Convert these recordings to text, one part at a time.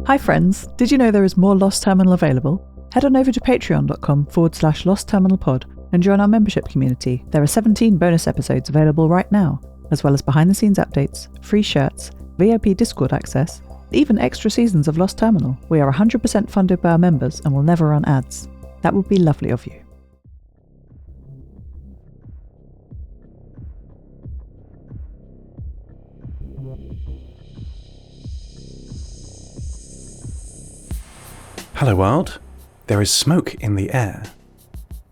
Hi friends, did you know there is more Lost Terminal available? Head on over to patreon.com/lostterminalpod and join our membership community. There are 17 bonus episodes available right now, as well as behind the scenes updates, free shirts, VIP Discord access, even extra seasons of Lost Terminal. We are 100% funded by our members and will never run ads. That would be lovely of you. Hello world, there is smoke in the air.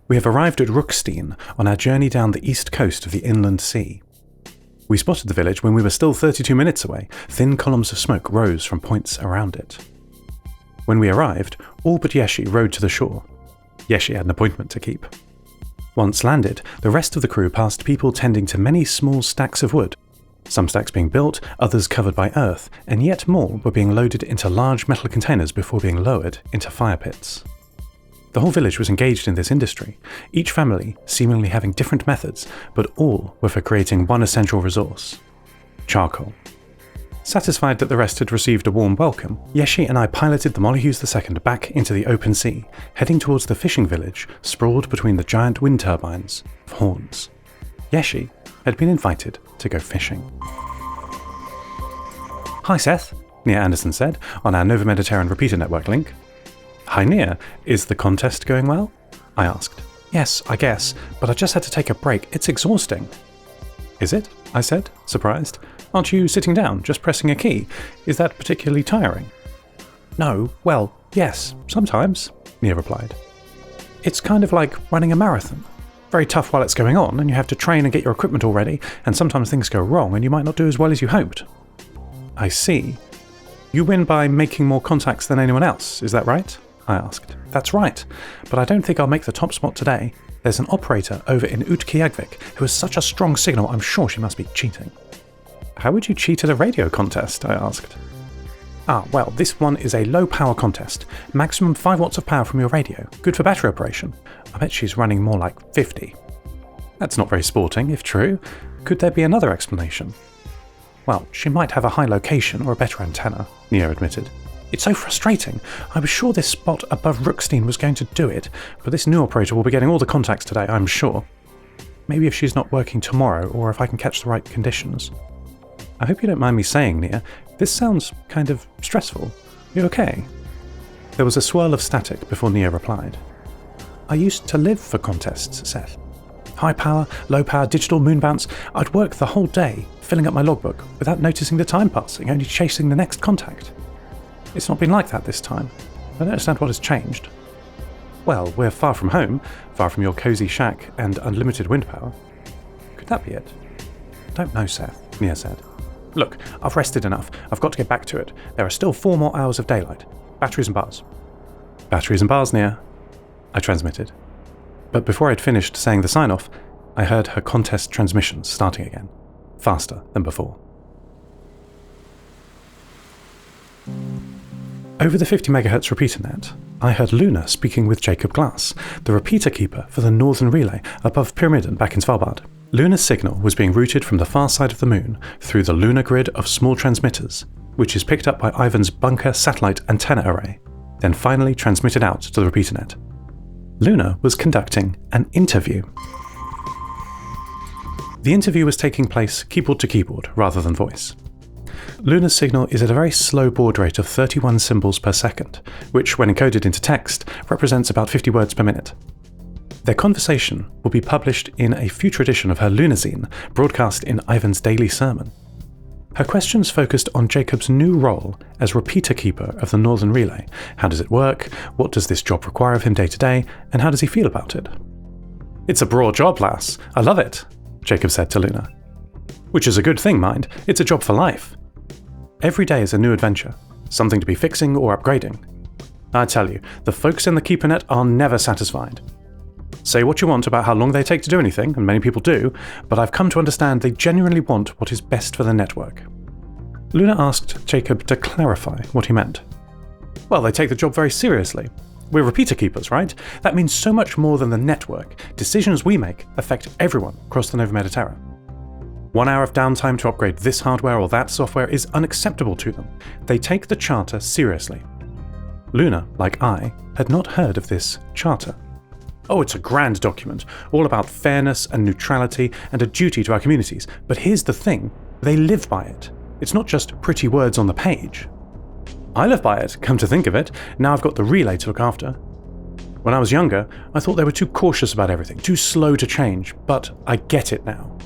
We have arrived at Rookstein on our journey down the east coast of the inland sea. We spotted the village when we were still 32 minutes away. Thin columns of smoke rose from points around it. When we arrived, all but Yeshi rowed to the shore. Yeshi had an appointment to keep. Once landed, the rest of the crew passed people tending to many small stacks of wood. Some stacks being built, others covered by earth, and yet more were being loaded into large metal containers before being lowered into fire pits. The whole village was engaged in this industry, each family seemingly having different methods, but all were for creating one essential resource: charcoal. Satisfied that the rest had received a warm welcome, Yeshi and I piloted the Mollyhughes II back into the open sea, heading towards the fishing village sprawled between the giant wind turbines of horns. Yeshi had been invited to go fishing. "Hi Seth," Nia Anderson said on our Nova Mediterranean repeater network link. "Hi Nia, is the contest going well?" I asked. "Yes, I guess, but I just had to take a break. It's exhausting." "Is it?" I said, surprised. "Aren't you sitting down, just pressing a key? Is that particularly tiring?" "No, well, yes, sometimes," Nia replied. "It's kind of like running a marathon. Very tough while it's going on, and you have to train and get your equipment all ready, and sometimes things go wrong and you might not do as well as you hoped." "I see. You win by making more contacts than anyone else, is that right?" I asked. "That's right, but I don't think I'll make the top spot today. There's an operator over in Utqiagvik who has such a strong signal, I'm sure she must be cheating." "How would you cheat at a radio contest?" I asked. Well, this one is a low-power contest. Maximum 5 watts of power from your radio. Good for battery operation. I bet she's running more like 50. That's not very sporting, if true. Could there be another explanation? Well, she might have a high location or a better antenna, Nia admitted. "It's so frustrating. I was sure this spot above Rookstein was going to do it, but this new operator will be getting all the contacts today, I'm sure. Maybe if she's not working tomorrow, or if I can catch the right conditions." "I hope you don't mind me saying, Nia, this sounds kind of stressful. You okay?" There was a swirl of static before Nia replied. "I used to live for contests, Seth. High power, low power, digital, moon bounce. I'd work the whole day, filling up my logbook, without noticing the time passing, only chasing the next contact. It's not been like that this time. I don't understand what has changed." "Well, we're far from home, far from your cozy shack and unlimited wind power. Could that be it?" "Don't know, Seth," Nia said. "Look, I've rested enough. I've got to get back to it. There are still 4 more hours of daylight. Batteries and bars." "Batteries and bars, Nia," I transmitted. But before I'd finished saying the sign-off, I heard her contest transmissions starting again, faster than before. Over the 50 MHz repeater net, I heard Luna speaking with Jacob Glass, the repeater keeper for the Northern Relay above Pyramiden back in Svalbard. Luna's signal was being routed from the far side of the moon through the lunar grid of small transmitters, which is picked up by Ivan's bunker satellite antenna array, then finally transmitted out to the repeater net. Luna was conducting an interview. The interview was taking place keyboard to keyboard rather than voice. Luna's signal is at a very slow baud rate of 31 symbols per second, which when encoded into text represents about 50 words per minute. Their conversation will be published in a future edition of her Lunazine, broadcast in Ivan's daily sermon. Her questions focused on Jacob's new role as repeater keeper of the Northern Relay. How does it work? What does this job require of him day to day? And how does he feel about it? "It's a broad job, lass. I love it," Jacob said to Luna. "Which is a good thing, mind. It's a job for life. Every day is a new adventure, something to be fixing or upgrading. I tell you, the folks in the KeeperNet are never satisfied. Say what you want about how long they take to do anything, and many people do, but I've come to understand they genuinely want what is best for the network." Luna asked Jacob to clarify what he meant. "Well, they take the job very seriously. We're repeater keepers, right? That means so much more than the network. Decisions we make affect everyone across the Nova Mediterranean." 1 hour of downtime to upgrade this hardware or that software is unacceptable to them. They take the charter seriously. Luna, like I, had not heard of this charter. Oh, it's a grand document, all about fairness and neutrality and a duty to our communities. But here's the thing, they live by it. It's not just pretty words on the page. I live by it, come to think of it. Now I've got the relay to look after. When I was younger, I thought they were too cautious about everything, too slow to change, but I get it now.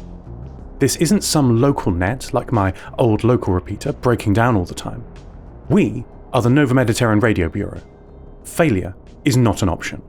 This isn't some local net, like my old local repeater, breaking down all the time. We are the Nova Mediterranean Radio Bureau. Failure is not an option.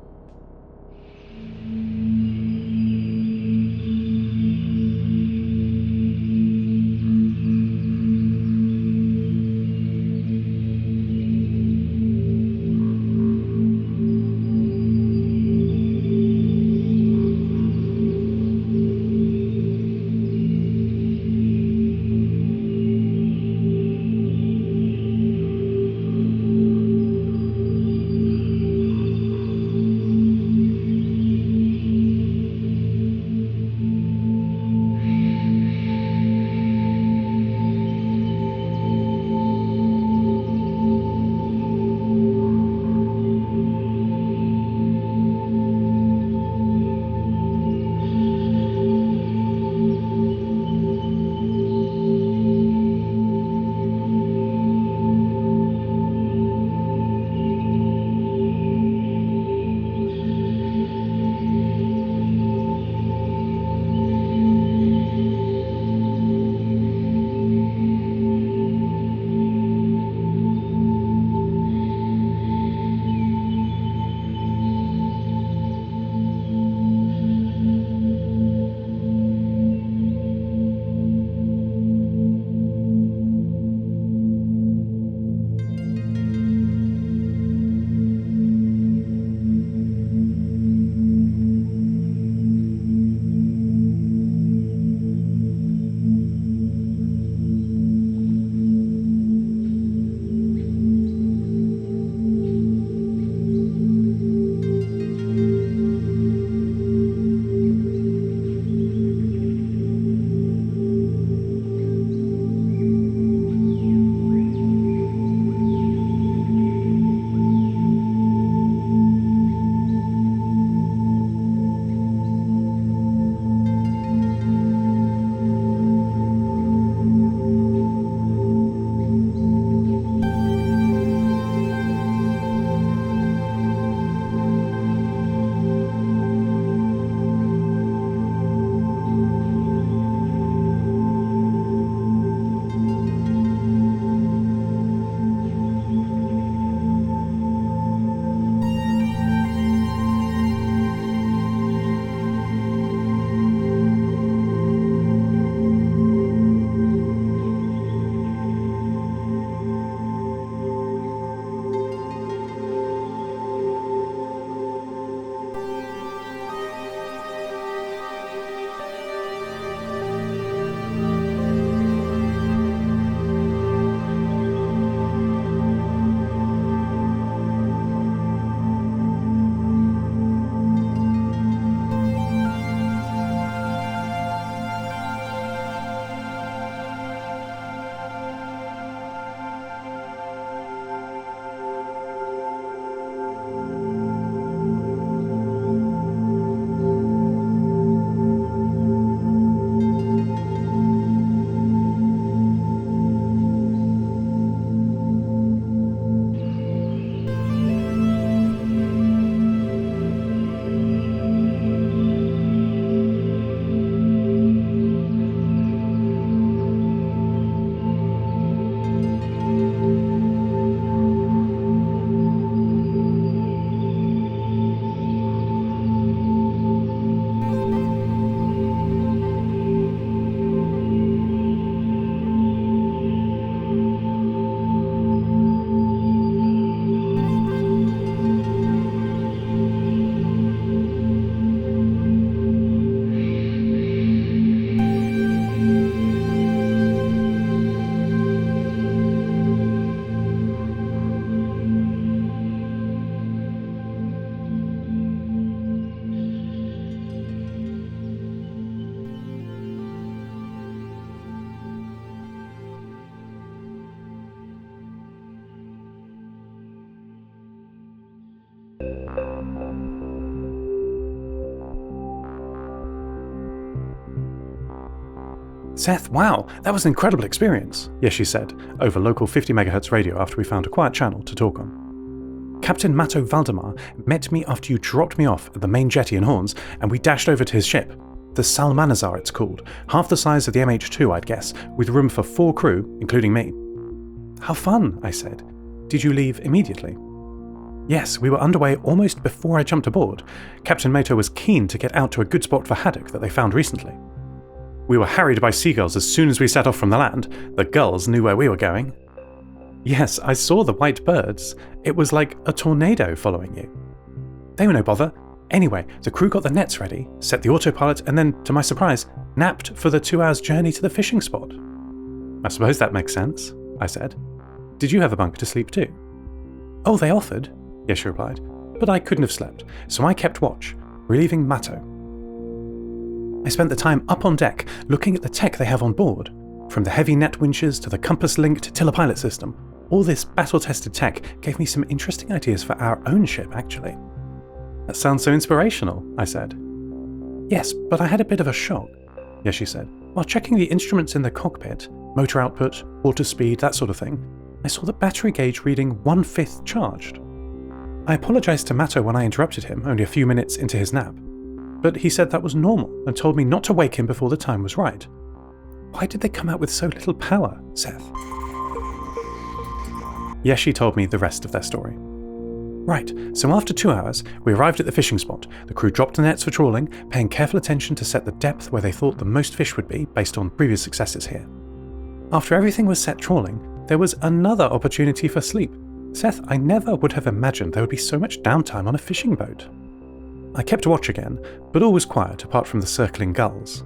Seth, wow, that was an incredible experience, Yeshi said, over local 50 MHz radio after we found a quiet channel to talk on. Captain Matto Valdemar met me after you dropped me off at the main jetty in Horns, and we dashed over to his ship. The Salmanazar it's called, half the size of the MH2 I'd guess, with room for 4 crew, including me. How fun, I said. Did you leave immediately? Yes, we were underway almost before I jumped aboard. Captain Matto was keen to get out to a good spot for haddock that they found recently. We were harried by seagulls as soon as we set off from the land. The gulls knew where we were going. Yes, I saw the white birds. It was like a tornado following you. They were no bother. Anyway, the crew got the nets ready, set the autopilot, and then, to my surprise, napped for the 2 hours journey to the fishing spot. I suppose that makes sense, I said. Did you have a bunk to sleep too? Oh, they offered, Yeshi replied, but I couldn't have slept, so I kept watch, relieving Matto. I spent the time up on deck looking at the tech they have on board. From the heavy net winches to the compass-linked tiller-pilot system, all this battle-tested tech gave me some interesting ideas for our own ship, actually. That sounds so inspirational, I said. Yes, but I had a bit of a shock, Yeshi said. While checking the instruments in the cockpit, motor output, water speed, that sort of thing, I saw the battery gauge reading 1/5 charged. I apologised to Matto when I interrupted him only a few minutes into his nap, but he said that was normal and told me not to wake him before the time was right. Why did they come out with so little power, Seth? Yeshi told me the rest of their story. Right, so after 2 hours, we arrived at the fishing spot. The crew dropped the nets for trawling, paying careful attention to set the depth where they thought the most fish would be based on previous successes here. After everything was set trawling, there was another opportunity for sleep. Seth, I never would have imagined there would be so much downtime on a fishing boat. I kept watch again, but all was quiet apart from the circling gulls.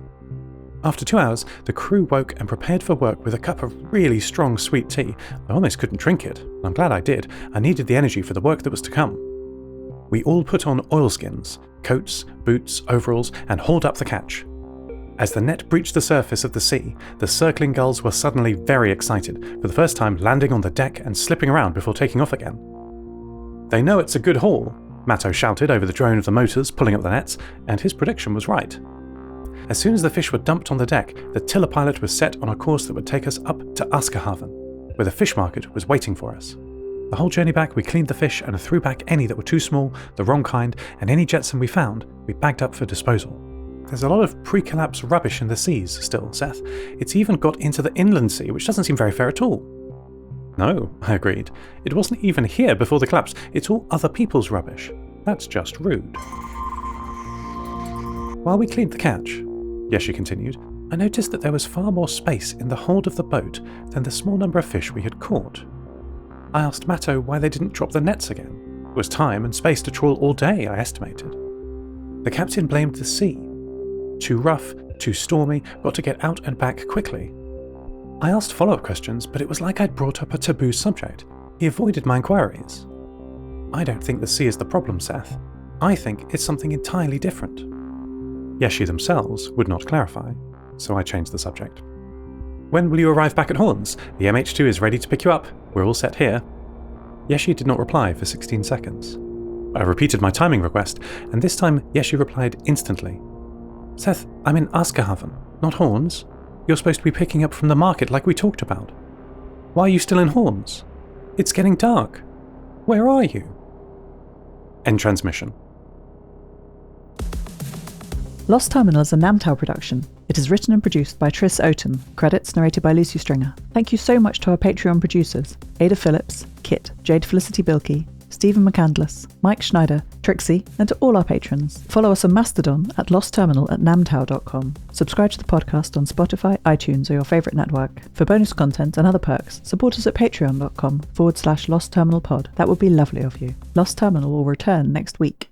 After 2 hours, the crew woke and prepared for work with a cup of really strong sweet tea. I almost couldn't drink it, and I'm glad I did. I needed the energy for the work that was to come. We all put on oilskins, coats, boots, overalls, and hauled up the catch. As the net breached the surface of the sea, the circling gulls were suddenly very excited, for the first time landing on the deck and slipping around before taking off again. They know it's a good haul, Matto shouted over the drone of the motors pulling up the nets, and his prediction was right. As soon as the fish were dumped on the deck, the tiller pilot was set on a course that would take us up to Askerhaven, where the fish market was waiting for us. The whole journey back we cleaned the fish and threw back any that were too small, the wrong kind, and any jetsam we found we bagged up for disposal. There's a lot of pre-collapse rubbish in the seas still, Seth. It's even got into the inland sea, which doesn't seem very fair at all. No, I agreed. It wasn't even here before the collapse. It's all other people's rubbish. That's just rude. While we cleaned the catch, Yeshi continued, I noticed that there was far more space in the hold of the boat than the small number of fish we had caught. I asked Matto why they didn't drop the nets again. It was time and space to trawl all day, I estimated. The captain blamed the sea. Too rough, too stormy, got to get out and back quickly. I asked follow-up questions, but it was like I'd brought up a taboo subject. He avoided my inquiries. I don't think the sea is the problem, Seth. I think it's something entirely different. Yeshi themselves would not clarify, so I changed the subject. When will you arrive back at Horns? The MH2 is ready to pick you up. We're all set here. Yeshi did not reply for 16 seconds. I repeated my timing request, and this time Yeshi replied instantly. Seth, I'm in Askerhaven, not Horns. You're supposed to be picking up from the market like we talked about. Why are you still in Horns? It's getting dark. Where are you? End transmission. Lost Terminal is a Namtao production. It is written and produced by Tris Oaten. Credits narrated by Lucy Stringer. Thank you so much to our Patreon producers, Ada Phillips, Kit, Jade Felicity Bilkey, Stephen McCandless, Mike Schneider, Trixie, and to all our patrons. Follow us on Mastodon at lostterminal@namtao.com. Subscribe to the podcast on Spotify, iTunes, or your favourite network. For bonus content and other perks, support us at patreon.com/lostterminalpod. That would be lovely of you. Lost Terminal will return next week.